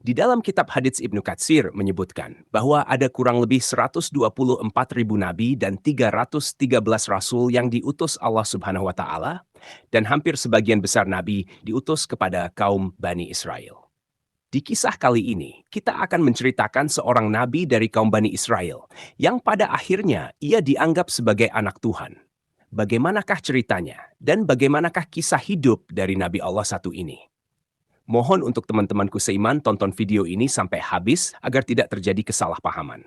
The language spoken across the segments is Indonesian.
Di dalam kitab Hadits Ibnu Katsir menyebutkan bahwa ada kurang lebih 124.000 nabi dan 313 rasul yang diutus Allah Subhanahu wa taala dan hampir sebagian besar nabi diutus kepada kaum Bani Israel. Di kisah kali ini, kita akan menceritakan seorang nabi dari kaum Bani Israel yang pada akhirnya ia dianggap sebagai anak Tuhan. Bagaimanakah ceritanya dan bagaimanakah kisah hidup dari nabi Allah satu ini? Mohon untuk teman-temanku seiman tonton video ini sampai habis agar tidak terjadi kesalahpahaman.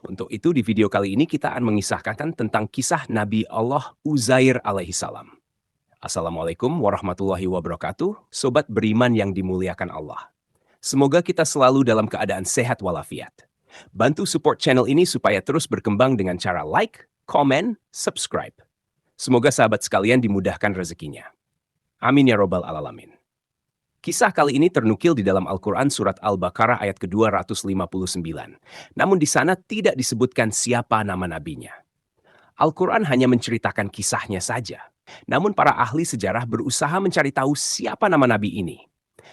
Untuk itu di video kali ini kita akan mengisahkan tentang kisah Nabi Allah Uzair alaihi salam. Assalamualaikum warahmatullahi wabarakatuh, sobat beriman yang dimuliakan Allah. Semoga kita selalu dalam keadaan sehat walafiat. Bantu support channel ini supaya terus berkembang dengan cara like, komen, subscribe. Semoga sahabat sekalian dimudahkan rezekinya. Amin ya robbal alamin. Kisah kali ini ternukil di dalam Al-Quran Surat Al-Baqarah ayat ke-259. Namun di sana tidak disebutkan siapa nama nabinya. Al-Quran hanya menceritakan kisahnya saja. Namun para ahli sejarah berusaha mencari tahu siapa nama nabi ini.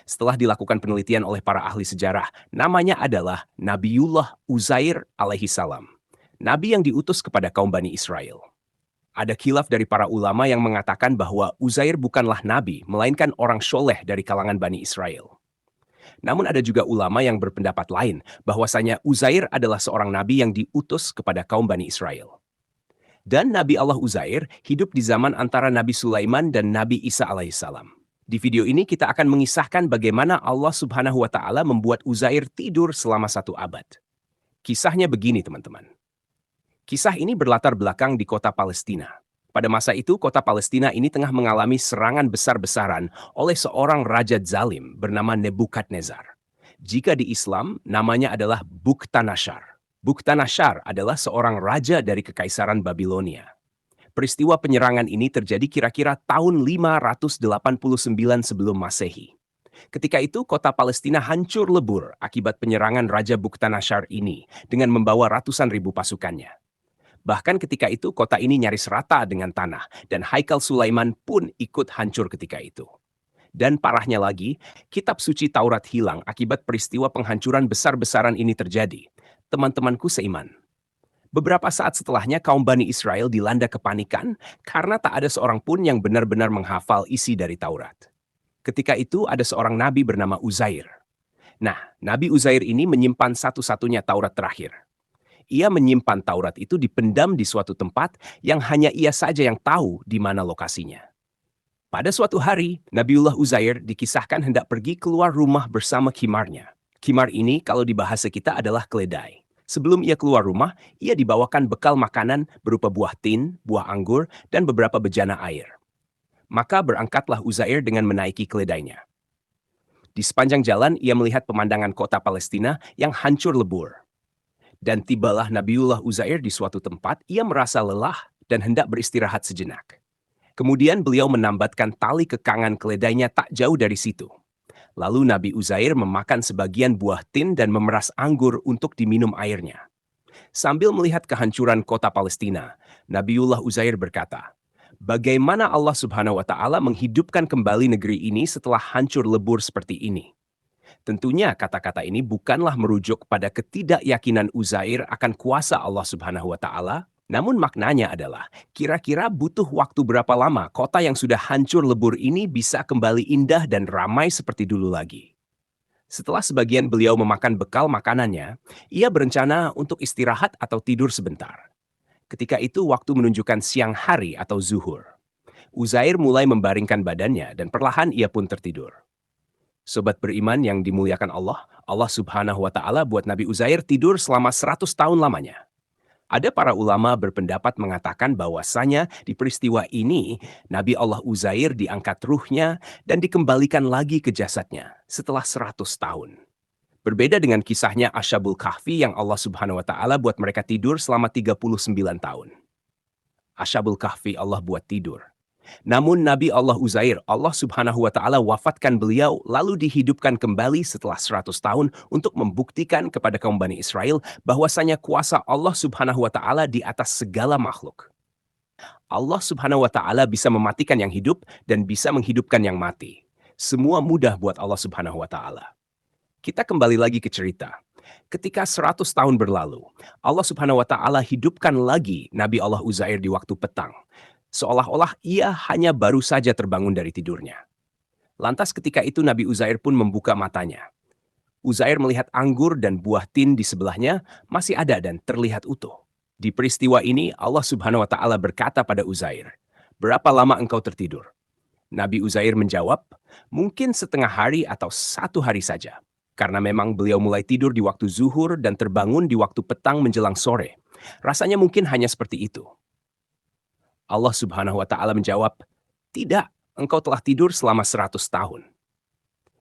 Setelah dilakukan penelitian oleh para ahli sejarah, namanya adalah Nabiullah Uzair alaihi salam. Nabi yang diutus kepada kaum Bani Israel. Ada khilaf dari para ulama yang mengatakan bahwa Uzair bukanlah nabi, melainkan orang soleh dari kalangan Bani Israel. Namun ada juga ulama yang berpendapat lain, bahwasanya Uzair adalah seorang nabi yang diutus kepada kaum Bani Israel. Dan Nabi Allah Uzair hidup di zaman antara Nabi Sulaiman dan Nabi Isa alaihissalam. Di video ini kita akan mengisahkan bagaimana Allah Subhanahu wa taala membuat Uzair tidur selama 1 abad. Kisahnya begini, teman-teman. Kisah ini berlatar belakang di kota Palestina. Pada masa itu, kota Palestina ini tengah mengalami serangan besar-besaran oleh seorang raja zalim bernama Nebukadnezar. Jika di Islam, namanya adalah Bukhtanasyar. Bukhtanasyar adalah seorang raja dari Kekaisaran Babilonia. Peristiwa penyerangan ini terjadi kira-kira tahun 589 sebelum Masehi. Ketika itu, kota Palestina hancur lebur akibat penyerangan Raja Bukhtanasyar ini dengan membawa ratusan ribu pasukannya. Bahkan ketika itu kota ini nyaris rata dengan tanah dan Haikal Sulaiman pun ikut hancur ketika itu. Dan parahnya lagi, kitab suci Taurat hilang akibat peristiwa penghancuran besar-besaran ini terjadi. Teman-temanku seiman. Beberapa saat setelahnya kaum Bani Israel dilanda kepanikan karena tak ada seorang pun yang benar-benar menghafal isi dari Taurat. Ketika itu ada seorang nabi bernama Uzair. Nah, Nabi Uzair ini menyimpan satu-satunya Taurat terakhir. Ia menyimpan Taurat itu dipendam di suatu tempat yang hanya ia saja yang tahu di mana lokasinya. Pada suatu hari, Nabiullah Uzair dikisahkan hendak pergi keluar rumah bersama khimarnya. Khimar ini kalau di bahasa kita adalah keledai. Sebelum ia keluar rumah, ia dibawakan bekal makanan berupa buah tin, buah anggur, dan beberapa bejana air. Maka berangkatlah Uzair dengan menaiki keledainya. Di sepanjang jalan, ia melihat pemandangan kota Palestina yang hancur lebur. Dan tibalah Nabiullah Uzair di suatu tempat, ia merasa lelah dan hendak beristirahat sejenak. Kemudian beliau menambatkan tali kekangan keledainya tak jauh dari situ. Lalu Nabi Uzair memakan sebagian buah tin dan memeras anggur untuk diminum airnya. Sambil melihat kehancuran kota Palestina, Nabiullah Uzair berkata, "Bagaimana Allah Subhanahu wa taala menghidupkan kembali negeri ini setelah hancur lebur seperti ini?" Tentunya kata-kata ini bukanlah merujuk pada ketidakyakinan Uzair akan kuasa Allah Subhanahu wa taala, namun maknanya adalah kira-kira butuh waktu berapa lama kota yang sudah hancur lebur ini bisa kembali indah dan ramai seperti dulu lagi. Setelah sebagian beliau memakan bekal makanannya, ia berencana untuk istirahat atau tidur sebentar. Ketika itu waktu menunjukkan siang hari atau zuhur. Uzair mulai membaringkan badannya dan perlahan ia pun tertidur. Sobat beriman yang dimuliakan Allah, Allah Subhanahu wa taala buat Nabi Uzair tidur selama 100 tahun lamanya. Ada para ulama berpendapat mengatakan bahwasanya di peristiwa ini Nabi Allah Uzair diangkat ruhnya dan dikembalikan lagi ke jasadnya setelah 100 tahun. Berbeda dengan kisahnya Ashabul Kahfi yang Allah Subhanahu wa taala buat mereka tidur selama 39 tahun. Ashabul Kahfi Allah buat tidur. Namun Nabi Allah Uzair, Allah Subhanahu wa taala wafatkan beliau lalu dihidupkan kembali setelah 100 tahun untuk membuktikan kepada kaum Bani Israel bahwasanya kuasa Allah Subhanahu wa taala di atas segala makhluk. Allah Subhanahu wa taala bisa mematikan yang hidup dan bisa menghidupkan yang mati. Semua mudah buat Allah Subhanahu wa taala. Kita kembali lagi ke cerita. Ketika 100 tahun berlalu, Allah Subhanahu wa taala hidupkan lagi Nabi Allah Uzair di waktu petang. Seolah-olah ia hanya baru saja terbangun dari tidurnya. Lantas ketika itu Nabi Uzair pun membuka matanya. Uzair melihat anggur dan buah tin di sebelahnya masih ada dan terlihat utuh. Di peristiwa ini Allah Subhanahu wa taala berkata pada Uzair, "Berapa lama engkau tertidur?" Nabi Uzair menjawab, "Mungkin setengah hari atau satu hari saja." Karena memang beliau mulai tidur di waktu zuhur dan terbangun di waktu petang menjelang sore. Rasanya mungkin hanya seperti itu. Allah Subhanahu wa taala menjawab, "Tidak, engkau telah tidur selama 100 tahun."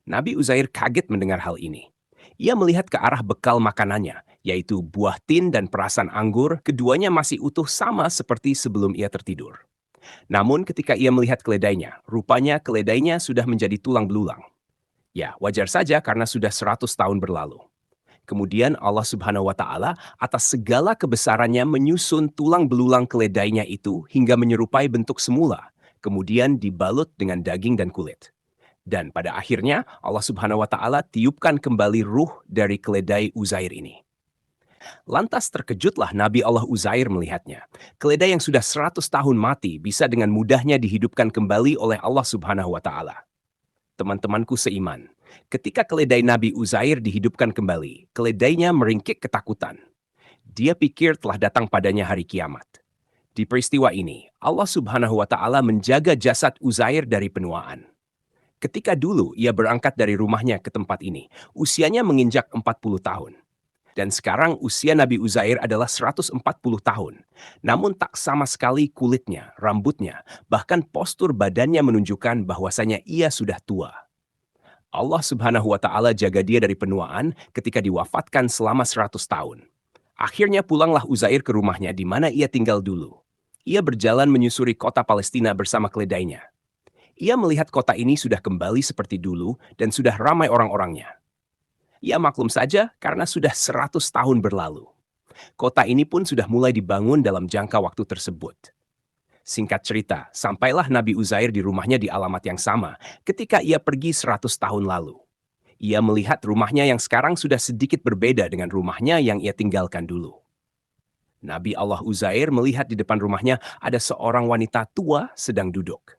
Nabi Uzair kaget mendengar hal ini. Ia melihat ke arah bekal makanannya, yaitu buah tin dan perasan anggur, keduanya masih utuh sama seperti sebelum ia tertidur. Namun ketika ia melihat keledainya, rupanya keledainya sudah menjadi tulang belulang. Ya, wajar saja karena sudah 100 tahun berlalu. Kemudian Allah Subhanahu wa taala atas segala kebesarannya menyusun tulang belulang keledainya itu hingga menyerupai bentuk semula, kemudian dibalut dengan daging dan kulit. Dan pada akhirnya Allah Subhanahu wa taala tiupkan kembali ruh dari keledai Uzair ini. Lantas terkejutlah Nabi Allah Uzair melihatnya. Keledai yang sudah 100 tahun mati bisa dengan mudahnya dihidupkan kembali oleh Allah Subhanahu wa taala. Teman-temanku seiman, ketika keledai Nabi Uzair dihidupkan kembali, keledainya meringkik ketakutan. Dia pikir telah datang padanya hari kiamat. Di peristiwa ini, Allah Subhanahu wa taala menjaga jasad Uzair dari penuaan. Ketika dulu ia berangkat dari rumahnya ke tempat ini, usianya menginjak 40 tahun. Dan sekarang usia Nabi Uzair adalah 140 tahun. Namun tak sama sekali kulitnya, rambutnya, bahkan postur badannya menunjukkan bahwasanya ia sudah tua. Allah Subhanahu wa taala jaga dia dari penuaan ketika diwafatkan selama 100 tahun. Akhirnya pulanglah Uzair ke rumahnya di mana ia tinggal dulu. Ia berjalan menyusuri kota Palestina bersama keledainya. Ia melihat kota ini sudah kembali seperti dulu dan sudah ramai orang-orangnya. Ia maklum saja karena sudah 100 tahun berlalu. Kota ini pun sudah mulai dibangun dalam jangka waktu tersebut. Singkat cerita, sampailah Nabi Uzair di rumahnya di alamat yang sama ketika ia pergi 100 tahun lalu. Ia melihat rumahnya yang sekarang sudah sedikit berbeda dengan rumahnya yang ia tinggalkan dulu. Nabi Allah Uzair melihat di depan rumahnya ada seorang wanita tua sedang duduk.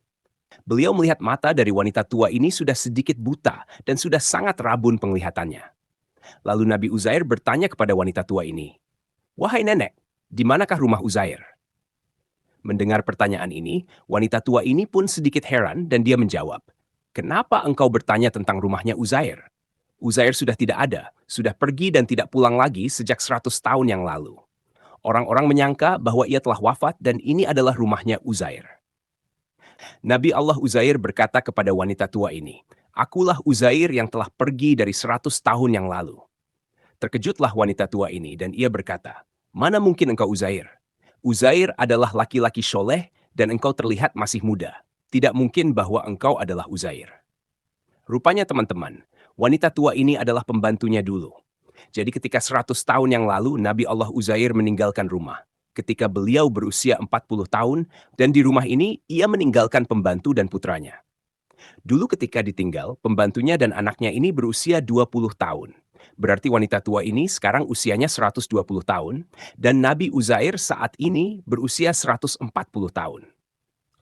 Beliau melihat mata dari wanita tua ini sudah sedikit buta dan sudah sangat rabun penglihatannya. Lalu Nabi Uzair bertanya kepada wanita tua ini, "Wahai nenek, di manakah rumah Uzair?" Mendengar pertanyaan ini, wanita tua ini pun sedikit heran dan dia menjawab, "Kenapa engkau bertanya tentang rumahnya Uzair? Uzair sudah tidak ada, sudah pergi dan tidak pulang lagi sejak 100 tahun yang lalu. Orang-orang menyangka bahwa ia telah wafat dan ini adalah rumahnya Uzair." Nabi Allah Uzair berkata kepada wanita tua ini, "Akulah Uzair yang telah pergi dari 100 tahun yang lalu." Terkejutlah wanita tua ini dan ia berkata, "Mana mungkin engkau Uzair? Uzair adalah laki-laki soleh dan engkau terlihat masih muda. Tidak mungkin bahwa engkau adalah Uzair." Rupanya teman-teman, wanita tua ini adalah pembantunya dulu. Jadi ketika 100 tahun yang lalu Nabi Allah Uzair meninggalkan rumah. Ketika beliau berusia 40 tahun dan di rumah ini ia meninggalkan pembantu dan putranya. Dulu ketika ditinggal, pembantunya dan anaknya ini berusia 20 tahun. Berarti wanita tua ini sekarang usianya 120 tahun dan Nabi Uzair saat ini berusia 140 tahun.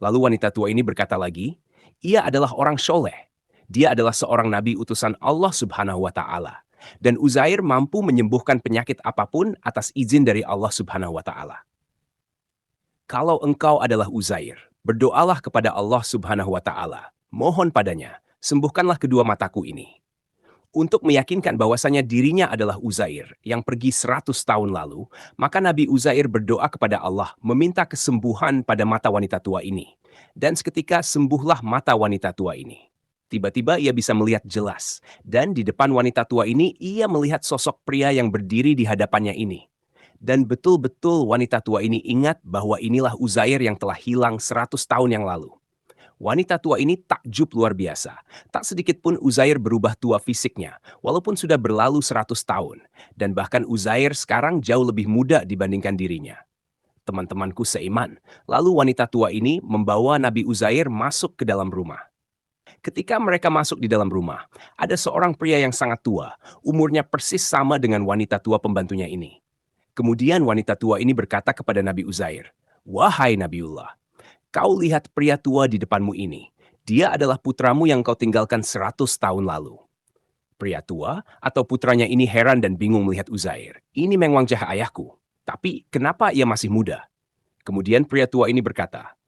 Lalu wanita tua ini berkata lagi, ia adalah orang soleh. Dia adalah seorang nabi utusan Allah Subhanahu wa taala. Dan Uzair mampu menyembuhkan penyakit apapun atas izin dari Allah Subhanahu wa taala. Kalau engkau adalah Uzair, berdoalah kepada Allah Subhanahu wa taala. Mohon padanya, sembuhkanlah kedua mataku ini. Untuk meyakinkan bahwasanya dirinya adalah Uzair yang pergi 100 tahun lalu, maka Nabi Uzair berdoa kepada Allah meminta kesembuhan pada mata wanita tua ini. Dan seketika sembuhlah mata wanita tua ini. Tiba-tiba ia bisa melihat jelas, dan di depan wanita tua ini ia melihat sosok pria yang berdiri di hadapannya ini. Dan betul-betul wanita tua ini ingat bahwa inilah Uzair yang telah hilang 100 tahun yang lalu. Wanita tua ini takjub luar biasa. Tak sedikit pun Uzair berubah tua fisiknya, walaupun sudah berlalu 100 tahun. Dan bahkan Uzair sekarang jauh lebih muda dibandingkan dirinya. Teman-temanku seiman, lalu wanita tua ini membawa Nabi Uzair masuk ke dalam rumah. Ketika mereka masuk di dalam rumah, ada seorang pria yang sangat tua, umurnya persis sama dengan wanita tua pembantunya ini. Kemudian wanita tua ini berkata kepada Nabi Uzair, "Wahai Nabiullah, kau lihat pria tua di depanmu ini. Dia adalah putramu yang kau tinggalkan 100 tahun lalu." Pria tua atau putranya ini heran dan bingung melihat Uzair. Ini memang wajah ayahku. Tapi kenapa ia masih muda? Kemudian pria tua ini berkata,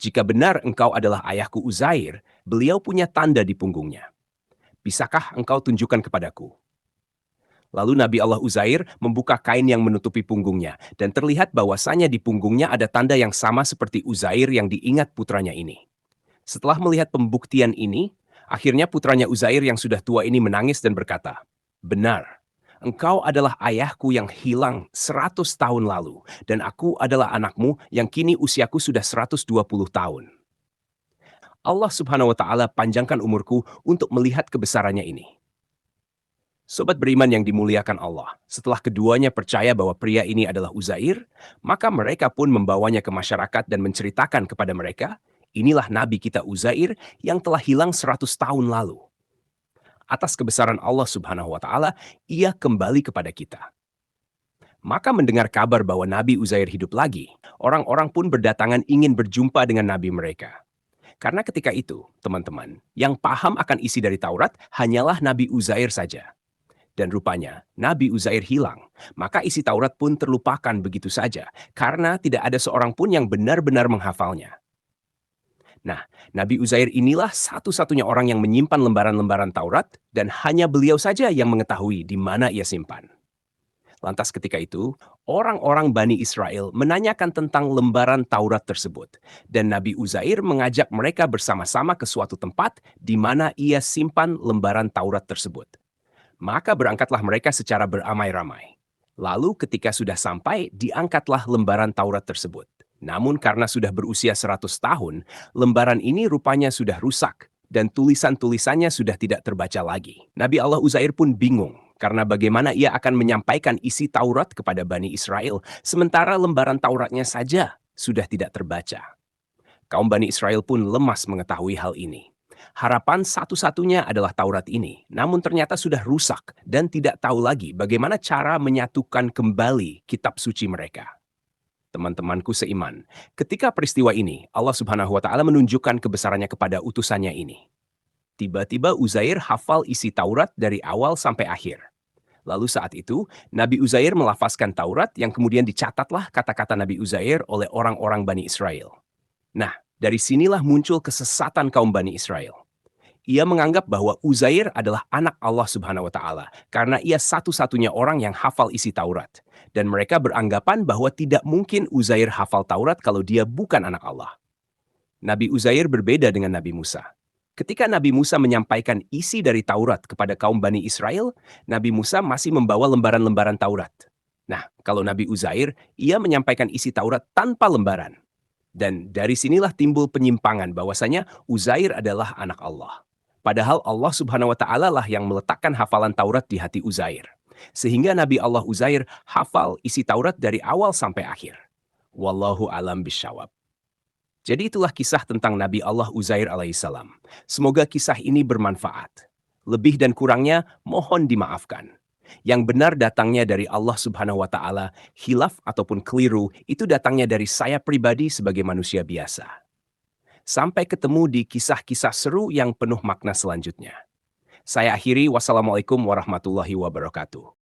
"Jika benar engkau adalah ayahku Uzair, beliau punya tanda di punggungnya. Bisakah engkau tunjukkan kepadaku?" Lalu Nabi Allah Uzair membuka kain yang menutupi punggungnya, dan terlihat bahwasanya di punggungnya ada tanda yang sama seperti Uzair yang diingat putranya ini. Setelah melihat pembuktian ini, akhirnya putranya Uzair yang sudah tua ini menangis dan berkata, "Benar, engkau adalah ayahku yang hilang 100 tahun lalu, dan aku adalah anakmu yang kini usiaku sudah 120 tahun. Allah Subhanahu wa Ta'ala panjangkan umurku untuk melihat kebesarannya ini." Sobat beriman yang dimuliakan Allah, setelah keduanya percaya bahwa pria ini adalah Uzair, maka mereka pun membawanya ke masyarakat dan menceritakan kepada mereka, inilah Nabi kita Uzair yang telah hilang 100 tahun lalu. Atas kebesaran Allah Subhanahu wa Ta'ala, ia kembali kepada kita. Maka mendengar kabar bahwa Nabi Uzair hidup lagi, orang-orang pun berdatangan ingin berjumpa dengan Nabi mereka. Karena ketika itu, teman-teman, yang paham akan isi dari Taurat hanyalah Nabi Uzair saja. Dan rupanya Nabi Uzair hilang, maka isi Taurat pun terlupakan begitu saja, karena tidak ada seorang pun yang benar-benar menghafalnya. Nah, Nabi Uzair inilah satu-satunya orang yang menyimpan lembaran-lembaran Taurat, dan hanya beliau saja yang mengetahui di mana ia simpan. Lantas ketika itu, orang-orang Bani Israel menanyakan tentang lembaran Taurat tersebut, dan Nabi Uzair mengajak mereka bersama-sama ke suatu tempat di mana ia simpan lembaran Taurat tersebut. Maka berangkatlah mereka secara beramai-ramai. Lalu ketika sudah sampai, diangkatlah lembaran Taurat tersebut. Namun karena sudah berusia 100 tahun, lembaran ini rupanya sudah rusak dan tulisan-tulisannya sudah tidak terbaca lagi. Nabi Allah Uzair pun bingung karena bagaimana ia akan menyampaikan isi Taurat kepada Bani Israel, sementara lembaran Tauratnya saja sudah tidak terbaca. Kaum Bani Israel pun lemas mengetahui hal ini. Harapan satu-satunya adalah Taurat ini, namun ternyata sudah rusak dan tidak tahu lagi bagaimana cara menyatukan kembali kitab suci mereka. Teman-temanku seiman, ketika peristiwa ini, Allah Subhanahu wa Ta'ala menunjukkan kebesarannya kepada utusannya ini. Tiba-tiba Uzair hafal isi Taurat dari awal sampai akhir. Lalu saat itu, Nabi Uzair melafazkan Taurat yang kemudian dicatatlah kata-kata Nabi Uzair oleh orang-orang Bani Israel. Nah, dari sinilah muncul kesesatan kaum Bani Israel. Ia menganggap bahwa Uzair adalah anak Allah Subhanahu wa Ta'ala karena ia satu-satunya orang yang hafal isi Taurat. Dan mereka beranggapan bahwa tidak mungkin Uzair hafal Taurat kalau dia bukan anak Allah. Nabi Uzair berbeda dengan Nabi Musa. Ketika Nabi Musa menyampaikan isi dari Taurat kepada kaum Bani Israel, Nabi Musa masih membawa lembaran-lembaran Taurat. Nah, kalau Nabi Uzair, ia menyampaikan isi Taurat tanpa lembaran. Dan dari sinilah timbul penyimpangan bahwasanya Uzair adalah anak Allah. Padahal Allah Subhanahu wa Ta'ala lah yang meletakkan hafalan Taurat di hati Uzair. Sehingga Nabi Allah Uzair hafal isi Taurat dari awal sampai akhir. Wallahu alam bisyawab. Jadi itulah kisah tentang Nabi Allah Uzair alaihissalam. Semoga kisah ini bermanfaat. Lebih dan kurangnya mohon dimaafkan. Yang benar datangnya dari Allah Subhanahu wa Ta'ala, khilaf ataupun keliru itu datangnya dari saya pribadi sebagai manusia biasa. Sampai ketemu di kisah-kisah seru yang penuh makna selanjutnya. Saya akhiri, wassalamualaikum warahmatullahi wabarakatuh.